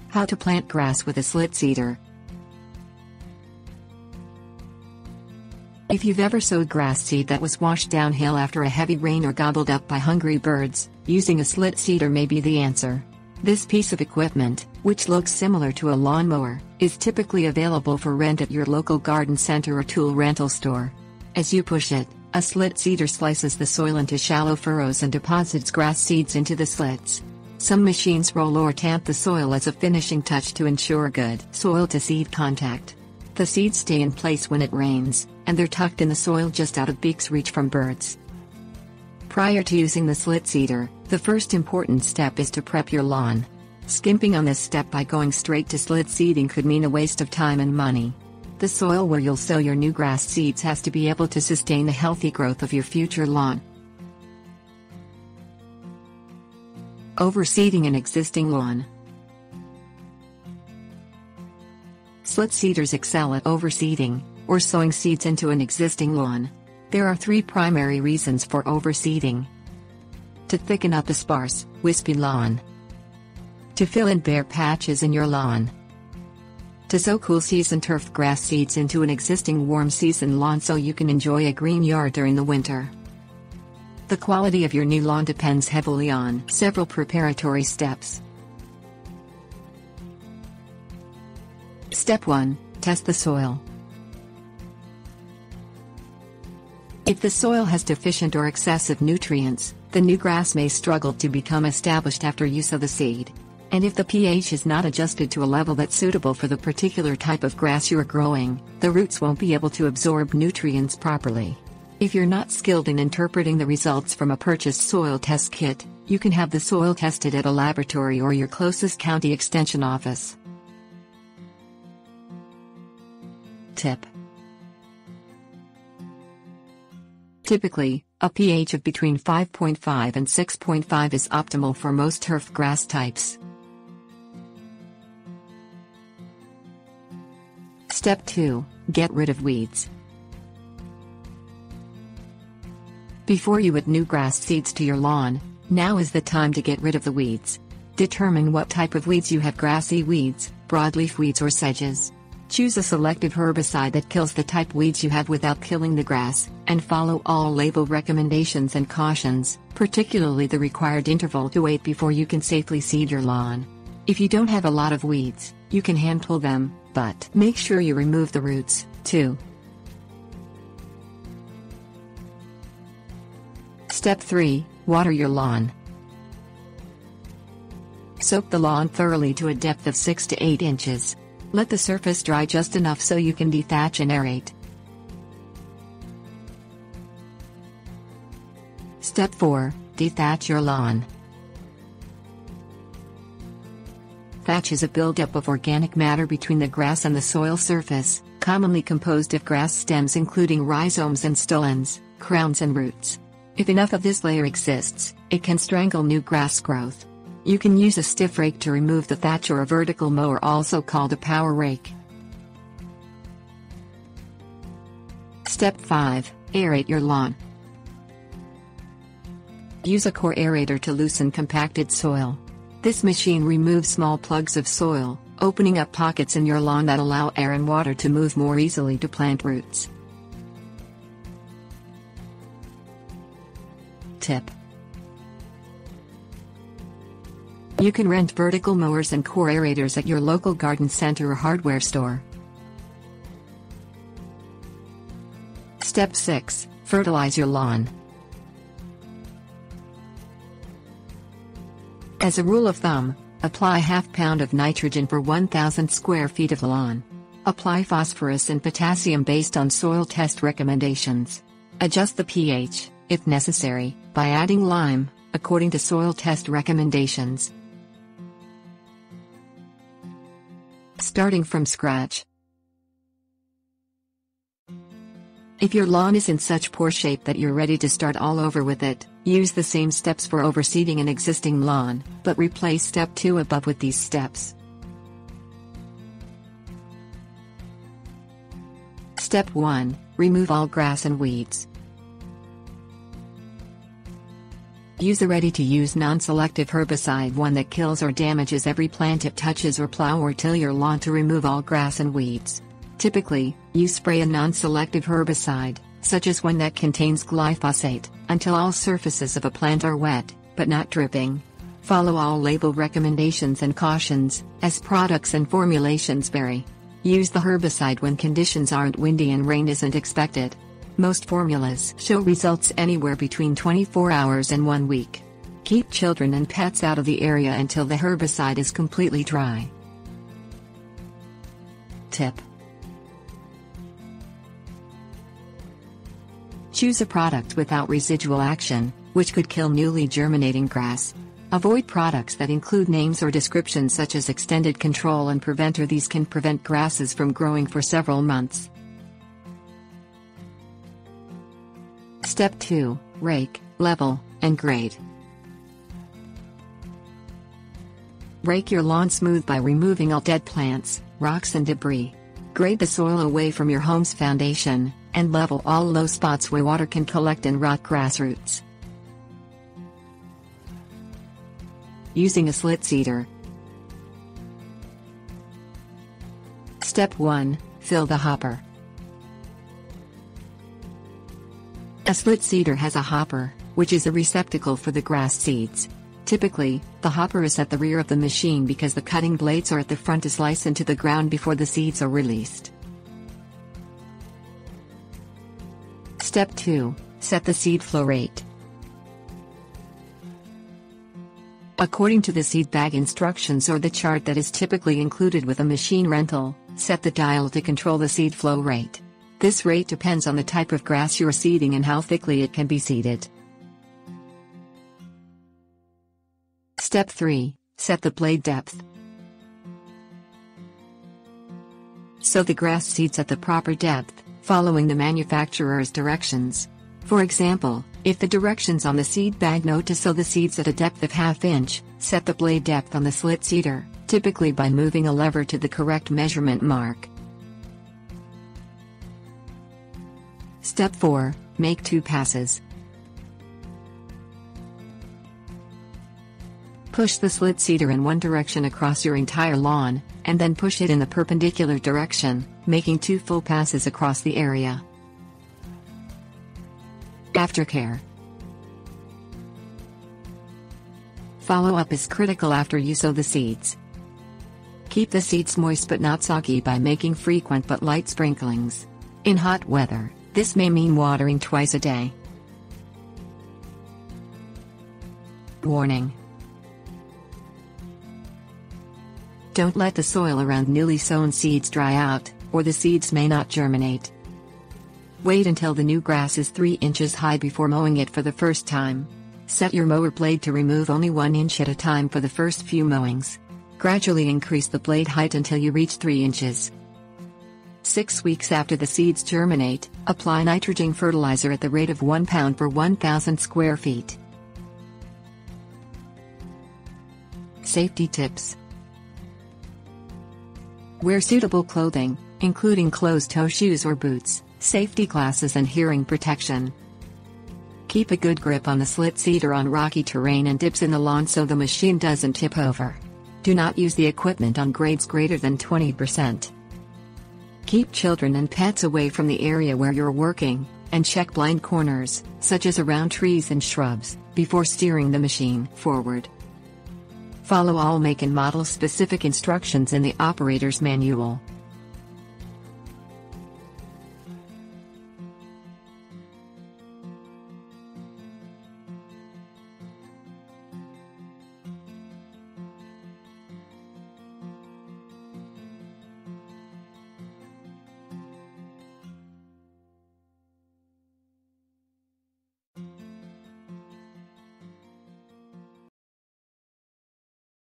How to plant grass with a slit seeder. If you've ever sowed grass seed that was washed downhill after a heavy rain or gobbled up by hungry birds, using a slit seeder may be the answer. This piece of equipment, which looks similar to a lawnmower, is typically available for rent at your local garden center or tool rental store. As you push it, a slit seeder slices the soil into shallow furrows and deposits grass seeds into the slits. Some machines roll or tamp the soil as a finishing touch to ensure good soil-to-seed contact. The seeds stay in place when it rains, and they're tucked in the soil just out of beak's reach from birds. Prior to using the slit seeder, the first important step is to prep your lawn. Skimping on this step by going straight to slit seeding could mean a waste of time and money. The soil where you'll sow your new grass seeds has to be able to sustain the healthy growth of your future lawn. Overseeding an existing lawn. Slit seeders excel at overseeding, or sowing seeds into an existing lawn. There are three primary reasons for overseeding: to thicken up a sparse, wispy lawn, to fill in bare patches in your lawn, to sow cool season turf grass seeds into an existing warm season lawn so you can enjoy a green yard during the winter. The quality of your new lawn depends heavily on several preparatory steps. Step 1. Test the soil. If the soil has deficient or excessive nutrients, the new grass may struggle to become established after use of the seed. And if the pH is not adjusted to a level that's suitable for the particular type of grass you're growing, the roots won't be able to absorb nutrients properly. If you're not skilled in interpreting the results from a purchased soil test kit, you can have the soil tested at a laboratory or your closest county extension office. Tip: typically, a pH of between 5.5 and 6.5 is optimal for most turf grass types. Step 2. Get rid of weeds. Before you add new grass seeds to your lawn, now is the time to get rid of the weeds. Determine what type of weeds you have: grassy weeds, broadleaf weeds or sedges. Choose a selective herbicide that kills the type weeds you have without killing the grass, and follow all label recommendations and cautions, particularly the required interval to wait before you can safely seed your lawn. If you don't have a lot of weeds, you can hand pull them, but make sure you remove the roots, too. Step 3. Water your lawn. Soak the lawn thoroughly to a depth of 6 to 8 inches. Let the surface dry just enough so you can dethatch and aerate. Step 4. Dethatch your lawn. Thatch is a buildup of organic matter between the grass and the soil surface, commonly composed of grass stems including rhizomes and stolons, crowns and roots. If enough of this layer exists, it can strangle new grass growth. You can use a stiff rake to remove the thatch or a vertical mower, also called a power rake. Step 5. Aerate your lawn. Use a core aerator to loosen compacted soil. This machine removes small plugs of soil, opening up pockets in your lawn that allow air and water to move more easily to plant roots. Tip: you can rent vertical mowers and core aerators at your local garden center or hardware store. Step 6. Fertilize your lawn. As a rule of thumb, apply ½ pound of nitrogen per 1,000 square feet of lawn. Apply phosphorus and potassium based on soil test recommendations. Adjust the pH, if necessary, by adding lime, according to soil test recommendations. Starting from scratch. If your lawn is in such poor shape that you're ready to start all over with it, use the same steps for overseeding an existing lawn, but replace step 2 above with these steps. Step 1. Remove all grass and weeds. Use a ready-to-use non-selective herbicide, one that kills or damages every plant it touches, or plow or till your lawn to remove all grass and weeds. Typically, you spray a non-selective herbicide, such as one that contains glyphosate, until all surfaces of a plant are wet, but not dripping. Follow all label recommendations and cautions, as products and formulations vary. Use the herbicide when conditions aren't windy and rain isn't expected. Most formulas show results anywhere between 24 hours and 1 week. Keep children and pets out of the area until the herbicide is completely dry. Tip: choose a product without residual action, which could kill newly germinating grass. Avoid products that include names or descriptions such as extended control and preventer. These can prevent grasses from growing for several months. Step 2. Rake, level, and grade. Rake your lawn smooth by removing all dead plants, rocks and debris. Grade the soil away from your home's foundation, and level all low spots where water can collect and rot grass roots. Using a slit seeder. Step 1. Fill the hopper. A slit seeder has a hopper, which is a receptacle for the grass seeds. Typically, the hopper is at the rear of the machine because the cutting blades are at the front to slice into the ground before the seeds are released. Step 2. Set the seed flow rate. According to the seed bag instructions or the chart that is typically included with a machine rental, set the dial to control the seed flow rate. This rate depends on the type of grass you're seeding and how thickly it can be seeded. Step 3. Set the blade depth. Sow the grass seeds at the proper depth, following the manufacturer's directions. For example, if the directions on the seed bag note to sow the seeds at a depth of ½ inch, set the blade depth on the slit seeder, typically by moving a lever to the correct measurement mark. Step 4. Make 2 passes. Push the slit seeder in one direction across your entire lawn, and then push it in the perpendicular direction, making 2 full passes across the area. Aftercare. Follow-up is critical after you sow the seeds. Keep the seeds moist but not soggy by making frequent but light sprinklings. In hot weather, this may mean watering twice a day. Warning: don't let the soil around newly sown seeds dry out, or the seeds may not germinate. Wait until the new grass is 3 inches high before mowing it for the first time. Set your mower blade to remove only 1 inch at a time for the first few mowings. Gradually increase the blade height until you reach 3 inches. 6 weeks after the seeds germinate, apply nitrogen fertilizer at the rate of 1 pound per 1,000 square feet. Safety tips: wear suitable clothing, including closed-toe shoes or boots, safety glasses and hearing protection. Keep a good grip on the slit seeder on rocky terrain and dips in the lawn so the machine doesn't tip over. Do not use the equipment on grades greater than 20%. Keep children and pets away from the area where you're working, and check blind corners, such as around trees and shrubs, before steering the machine forward. Follow all make and model specific instructions in the operator's manual.